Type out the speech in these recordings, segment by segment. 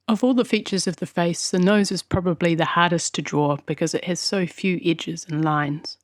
Of all the features of the face, the nose is probably the hardest to draw because it has so few edges and lines.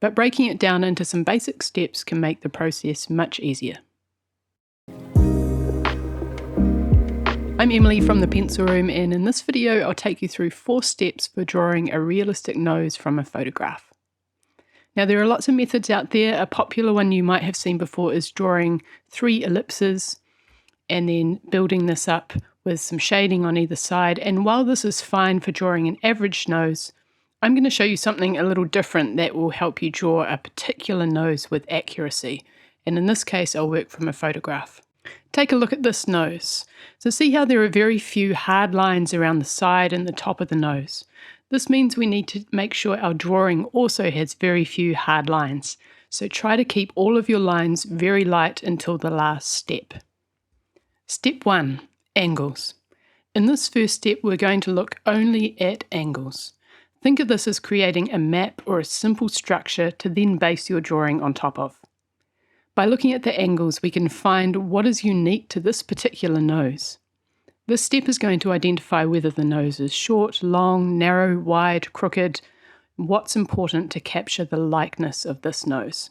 But breaking it down into some basic steps can make the process much easier. I'm Emily from the Pencil Room, and in this video I'll take you through 4 steps for drawing a realistic nose from a photograph. Now there are lots of methods out there. A popular one you might have seen before is drawing 3 ellipses and then building this up with some shading on either side. And while this is fine for drawing an average nose, I'm going to show you something a little different that will help you draw a particular nose with accuracy. And in this case I'll work from a photograph. Take a look at this nose. So see how there are very few hard lines around the side and the top of the nose. This means we need to make sure our drawing also has very few hard lines. So try to keep all of your lines very light until the last step. Step 1. Angles. In this first step we're going to look only at angles. Think of this as creating a map or a simple structure to then base your drawing on top of. By looking at the angles, we can find what is unique to this particular nose. This step is going to identify whether the nose is short, long, narrow, wide, crooked, what's important to capture the likeness of this nose.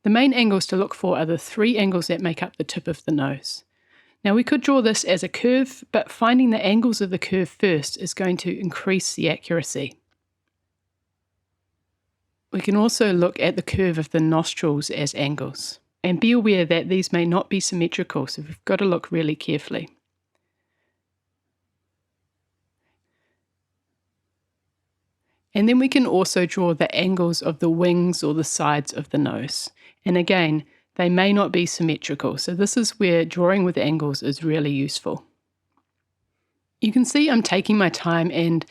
The main angles to look for are the 3 angles that make up the tip of the nose. Now we could draw this as a curve, but finding the angles of the curve first is going to increase the accuracy. We can also look at the curve of the nostrils as angles. And be aware that these may not be symmetrical, so we've got to look really carefully. And then we can also draw the angles of the wings or the sides of the nose. And again, they may not be symmetrical, so this is where drawing with angles is really useful. You can see I'm taking my time and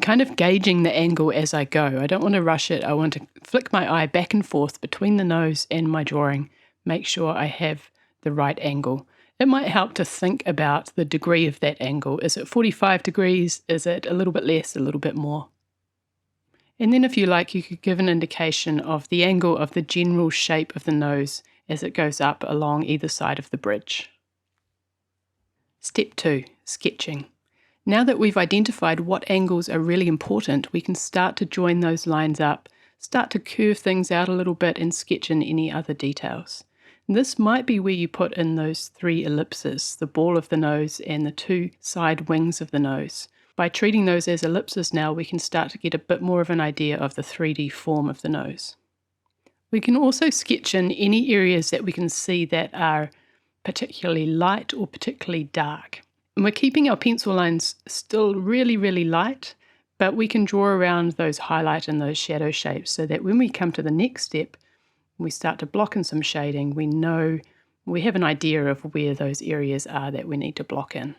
kind of gauging the angle as I go. I don't want to rush it. I want to flick my eye back and forth between the nose and my drawing, make sure I have the right angle. It might help to think about the degree of that angle. Is it 45 degrees? Is it a little bit less, a little bit more? And then if you like, you could give an indication of the angle of the general shape of the nose as it goes up along either side of the bridge. Step 2. Sketching. Now that we've identified what angles are really important, we can start to join those lines up, start to curve things out a little bit and sketch in any other details. And this might be where you put in those 3 ellipses, the ball of the nose and the 2 side wings of the nose. By treating those as ellipses now, we can start to get a bit more of an idea of the 3D form of the nose. We can also sketch in any areas that we can see that are particularly light or particularly dark. And we're keeping our pencil lines still really, really light, but we can draw around those highlight and those shadow shapes so that when we come to the next step, we start to block in some shading, we have an idea of where those areas are that we need to block in.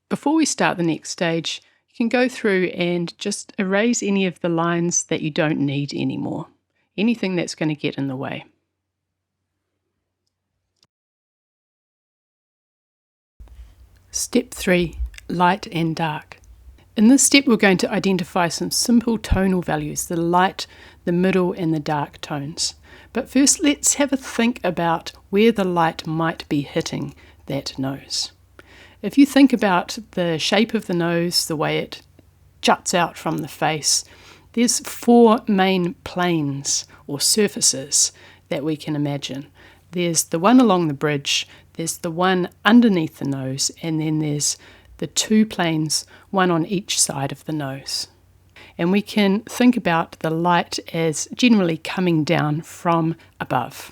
Before we start the next stage, you can go through and just erase any of the lines that you don't need anymore. Anything that's going to get in the way. Step 3. Light and dark. In this step we're going to identify some simple tonal values, the light, the middle and the dark tones. But first let's have a think about where the light might be hitting that nose. If you think about the shape of the nose, the way it juts out from the face, there's 4 main planes or surfaces that we can imagine. There's the one along the bridge, there's the one underneath the nose, and then there's the 2 planes, one on each side of the nose. And we can think about the light as generally coming down from above.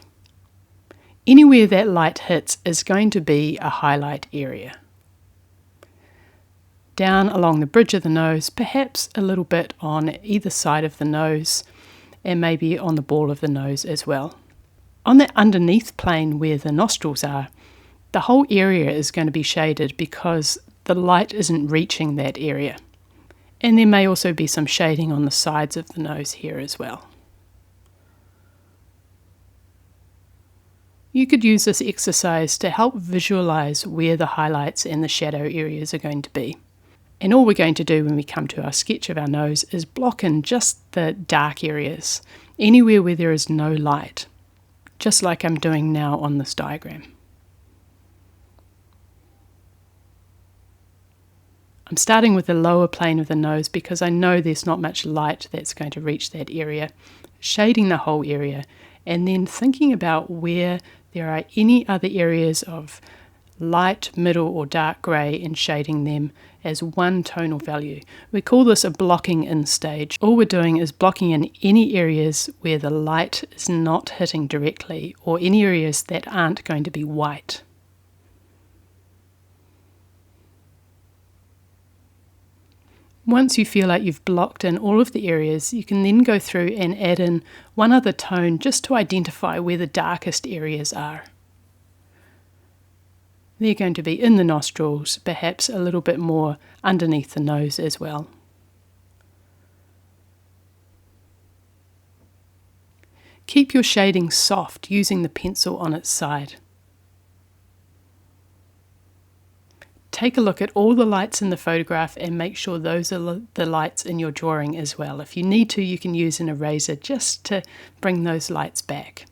Anywhere that light hits is going to be a highlight area. Down along the bridge of the nose, perhaps a little bit on either side of the nose, and maybe on the ball of the nose as well. On that underneath plane where the nostrils are, the whole area is going to be shaded because the light isn't reaching that area. And there may also be some shading on the sides of the nose here as well. You could use this exercise to help visualize where the highlights and the shadow areas are going to be. And all we're going to do when we come to our sketch of our nose is block in just the dark areas, anywhere where there is no light, just like I'm doing now on this diagram. I'm starting with the lower plane of the nose because I know there's not much light that's going to reach that area, shading the whole area, and then thinking about where there are any other areas of light, middle or dark grey and shading them as one tonal value. We call this a blocking in stage. All we're doing is blocking in any areas where the light is not hitting directly or any areas that aren't going to be white. Once you feel like you've blocked in all of the areas, you can then go through and add in one other tone just to identify where the darkest areas are. They're going to be in the nostrils, perhaps a little bit more underneath the nose as well. Keep your shading soft using the pencil on its side. Take a look at all the lights in the photograph and make sure those are the lights in your drawing as well. If you need to, you can use an eraser just to bring those lights back.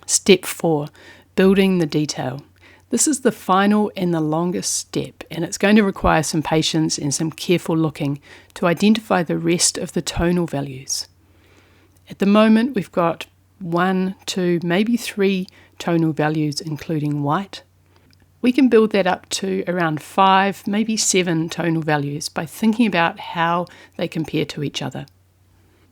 Step 4. Building the detail. This is the final and the longest step, and it's going to require some patience and some careful looking to identify the rest of the tonal values. At the moment, we've got 1, 2, maybe 3 tonal values, including white. We can build that up to around 5, maybe 7 tonal values by thinking about how they compare to each other.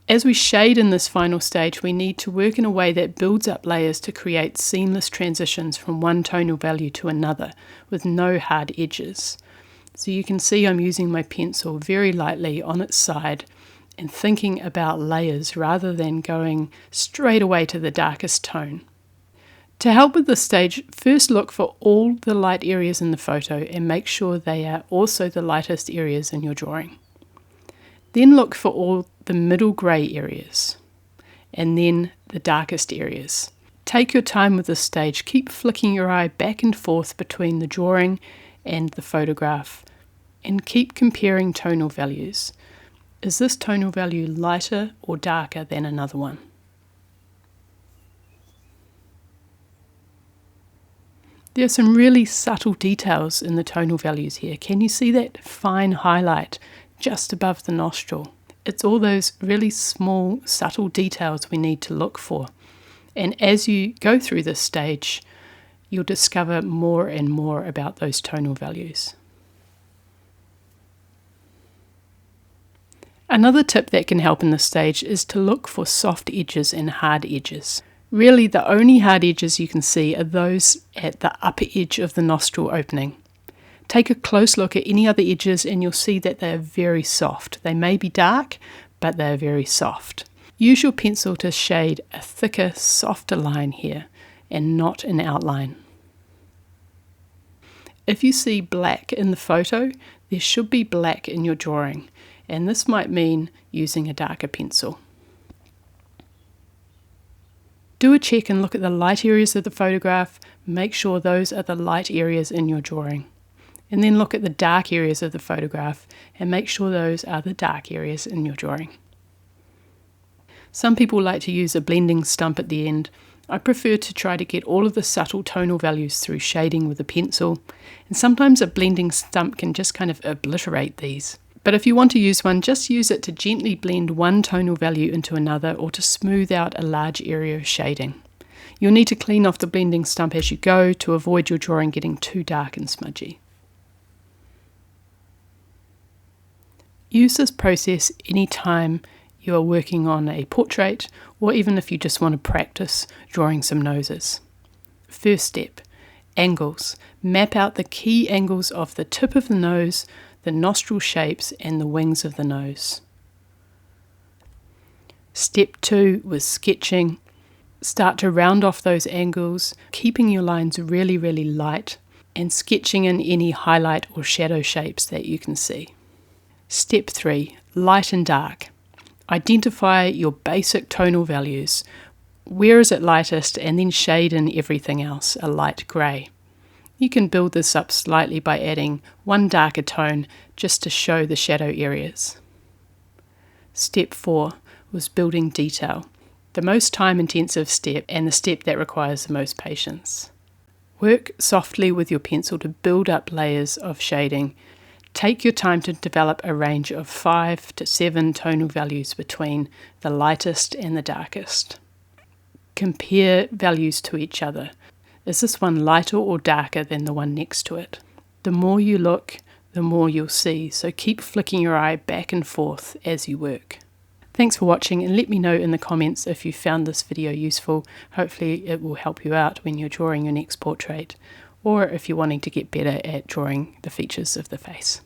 As we shade in this final stage, we need to work in a way that builds up layers to create seamless transitions from one tonal value to another with no hard edges. So you can see I'm using my pencil very lightly on its side and thinking about layers rather than going straight away to the darkest tone. To help with this stage, first look for all the light areas in the photo and make sure they are also the lightest areas in your drawing. Then look for all the middle grey areas and then the darkest areas. Take your time with this stage. Keep flicking your eye back and forth between the drawing and the photograph and keep comparing tonal values. Is this tonal value lighter or darker than another one? There are some really subtle details in the tonal values here. Can you see that fine highlight just above the nostril? It's all those really small, subtle details we need to look for. And as you go through this stage, you'll discover more and more about those tonal values. Another tip that can help in this stage is to look for soft edges and hard edges. Really, the only hard edges you can see are those at the upper edge of the nostril opening. Take a close look at any other edges and you'll see that they are very soft. They may be dark, but they are very soft. Use your pencil to shade a thicker, softer line here and not an outline. If you see black in the photo, there should be black in your drawing, and this might mean using a darker pencil. Do a check and look at the light areas of the photograph. Make sure those are the light areas in your drawing. And then look at the dark areas of the photograph and make sure those are the dark areas in your drawing. Some people like to use a blending stump at the end. I prefer to try to get all of the subtle tonal values through shading with a pencil, and sometimes a blending stump can just kind of obliterate these. But if you want to use one, just use it to gently blend one tonal value into another or to smooth out a large area of shading. You'll need to clean off the blending stump as you go to avoid your drawing getting too dark and smudgy. Use this process anytime you are working on a portrait or even if you just want to practice drawing some noses. First step, angles. Map out the key angles of the tip of the nose, the nostril shapes and the wings of the nose. Step 2 was sketching. Start to round off those angles, keeping your lines really, really light and sketching in any highlight or shadow shapes that you can see. Step 3, light and dark. Identify your basic tonal values. Where is it lightest and then shade in everything else, a light grey. You can build this up slightly by adding one darker tone just to show the shadow areas. Step 4 was building detail, the most time-intensive step and the step that requires the most patience. Work softly with your pencil to build up layers of shading. Take your time to develop a range of 5 to 7 tonal values between the lightest and the darkest. Compare values to each other. Is this one lighter or darker than the one next to it? The more you look, the more you'll see, so keep flicking your eye back and forth as you work. Thanks for watching, and let me know in the comments if you found this video useful. Hopefully it will help you out when you're drawing your next portrait, or if you're wanting to get better at drawing the features of the face.